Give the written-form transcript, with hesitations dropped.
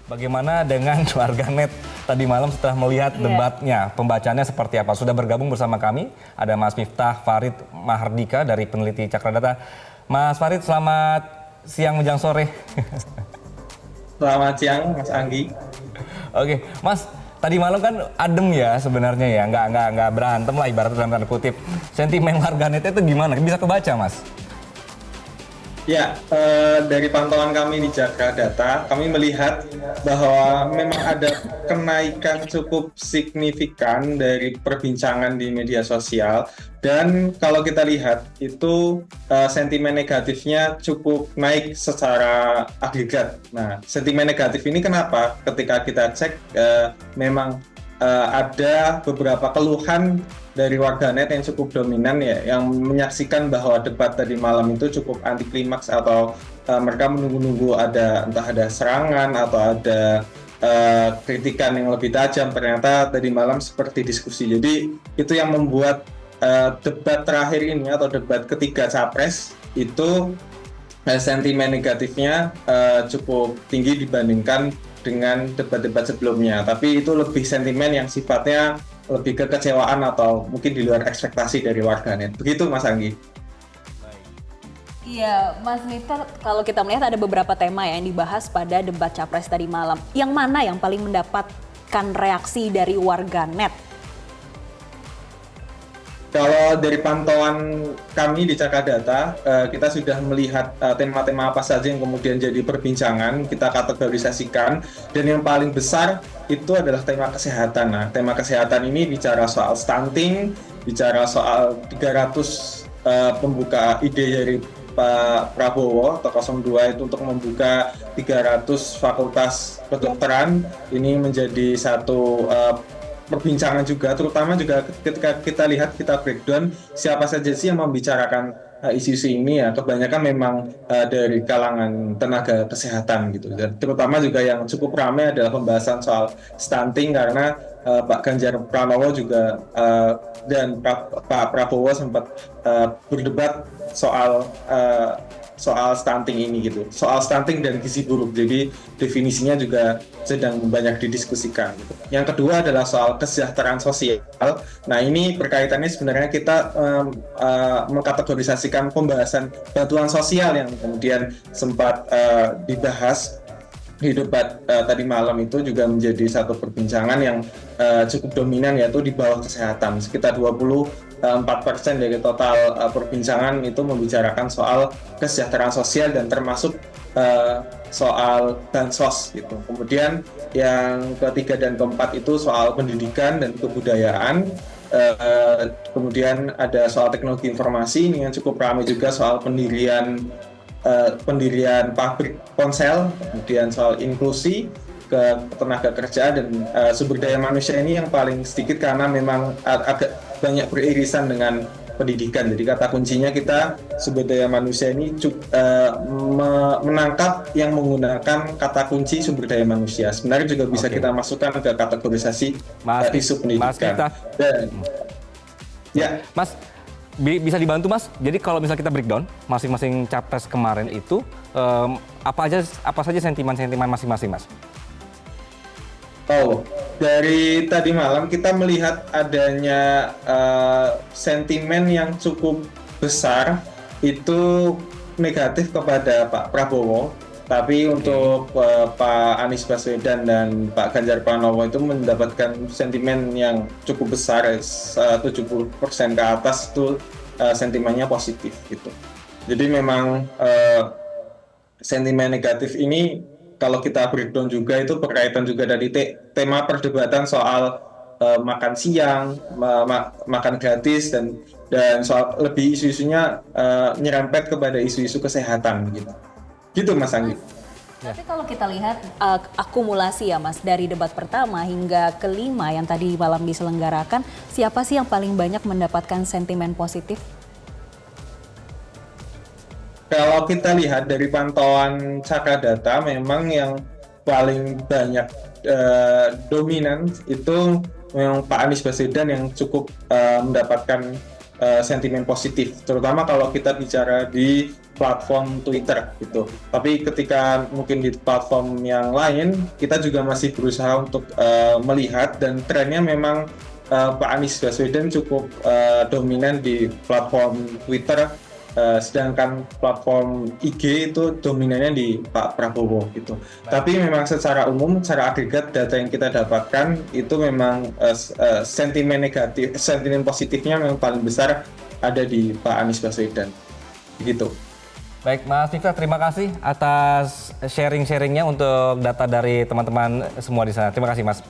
Bagaimana dengan warganet tadi malam setelah melihat debatnya, pembacanya seperti apa? Sudah bergabung bersama kami, ada Mas Miftah Farid Mahardika dari peneliti Cakradata. Mas Farid, selamat siang menjelang sore. Selamat siang, Mas Anggi. Oke, Mas, tadi malam kan adem ya sebenarnya ya, nggak berantem lah ibaratnya dalam tanda kutip. Sentimen warganetnya itu gimana? Bisa kebaca, Mas? Ya, dari pantauan kami di Cakradata, kami melihat bahwa memang ada kenaikan cukup signifikan dari perbincangan di media sosial. Dan kalau kita lihat, itu sentimen negatifnya cukup naik secara agregat. Nah, sentimen negatif ini kenapa? Ketika kita cek, memang ada beberapa keluhan dari warganet yang cukup dominan ya, yang menyaksikan bahwa debat tadi malam itu cukup anti klimaks atau mereka menunggu-nunggu entah ada serangan atau ada kritikan yang lebih tajam. Ternyata tadi malam seperti diskusi. Jadi itu yang membuat debat terakhir ini atau debat ketiga capres itu sentimen negatifnya cukup tinggi dibandingkan dengan debat-debat sebelumnya. Tapi itu lebih sentimen yang sifatnya lebih kekecewaan atau mungkin di luar ekspektasi dari warganet. Begitu, Mas Anggi. Iya, Mas Miftah, kalau kita melihat ada beberapa tema yang dibahas pada debat capres tadi malam. Yang mana yang paling mendapatkan reaksi dari warganet? Kalau dari pantauan kami di Cakradata, kita sudah melihat tema-tema apa saja yang kemudian jadi perbincangan, kita kategorisasikan, dan yang paling besar itu adalah tema kesehatan. Nah, tema kesehatan ini bicara soal stunting, bicara soal 300 pembuka ide dari Pak Prabowo atau 02 itu untuk membuka 300 fakultas kedokteran. Ini menjadi satu perbincangan juga, terutama juga ketika kita lihat, kita breakdown siapa saja sih yang membicarakan isu-isu ini ya, kebanyakan memang dari kalangan tenaga kesehatan gitu. Dan terutama juga yang cukup ramai adalah pembahasan soal stunting karena Pak Ganjar Pranowo juga dan Pak Prabowo sempat berdebat soal stunting ini gitu, soal stunting dan gizi buruk. Jadi definisinya juga sedang banyak didiskusikan gitu. Yang kedua adalah soal kesejahteraan sosial. Nah, ini berkaitannya sebenarnya kita mengkategorisasikan pembahasan bantuan sosial yang kemudian sempat dibahas di debat tadi malam itu juga menjadi satu perbincangan yang cukup dominan, yaitu di bawah kesehatan. Sekitar 24% dari total perbincangan itu membicarakan soal kesejahteraan sosial dan termasuk soal bansos gitu. Kemudian yang ketiga dan keempat itu soal pendidikan dan kebudayaan. Kemudian ada soal teknologi informasi, ini yang cukup ramai juga, soal pendirian pabrik ponsel, kemudian soal inklusi ke tenaga kerja dan sumber daya manusia ini yang paling sedikit karena memang agak banyak beririsan dengan pendidikan. Jadi kata kuncinya kita sumber daya manusia ini menangkap yang menggunakan kata kunci sumber daya manusia. Sebenarnya juga bisa kita masukkan ke kategorisasi isu pendidikan. Mas, bisa dibantu, Mas? Jadi kalau misalnya kita breakdown masing-masing capres kemarin itu apa saja sentimen-sentimen masing-masing, Mas? Oh, dari tadi malam kita melihat adanya sentimen yang cukup besar itu negatif kepada Pak Prabowo, tapi untuk Pak Anies Baswedan dan Pak Ganjar Pranowo itu mendapatkan sentimen yang cukup besar, 70% ke atas itu sentimennya positif gitu. Jadi memang sentimen negatif ini kalau kita breakdown juga itu berkaitan juga dari tema perdebatan soal makan siang, makan gratis dan soal lebih isu-isunya nyerempet kepada isu-isu kesehatan gitu. Gitu, Mas Anggi. Tapi kalau kita lihat akumulasi ya, Mas, dari debat pertama hingga kelima yang tadi malam diselenggarakan, siapa sih yang paling banyak mendapatkan sentimen positif? Kalau kita lihat dari pantauan Cakradata, memang yang paling banyak dominan itu memang Pak Anies Baswedan yang cukup mendapatkan sentimen positif, terutama kalau kita bicara di platform Twitter gitu. Tapi ketika mungkin di platform yang lain, kita juga masih berusaha untuk melihat, dan trennya memang Pak Anies Baswedan cukup dominan di platform Twitter, sedangkan platform IG itu dominannya di Pak Prabowo gitu. Tapi memang secara umum, secara agregat data yang kita dapatkan itu memang sentimen negatif, sentimen positifnya memang paling besar ada di Pak Anies Baswedan. Gitu. Baik, Mas Miftah, terima kasih atas sharing-sharingnya untuk data dari teman-teman semua di sana. Terima kasih, Mas.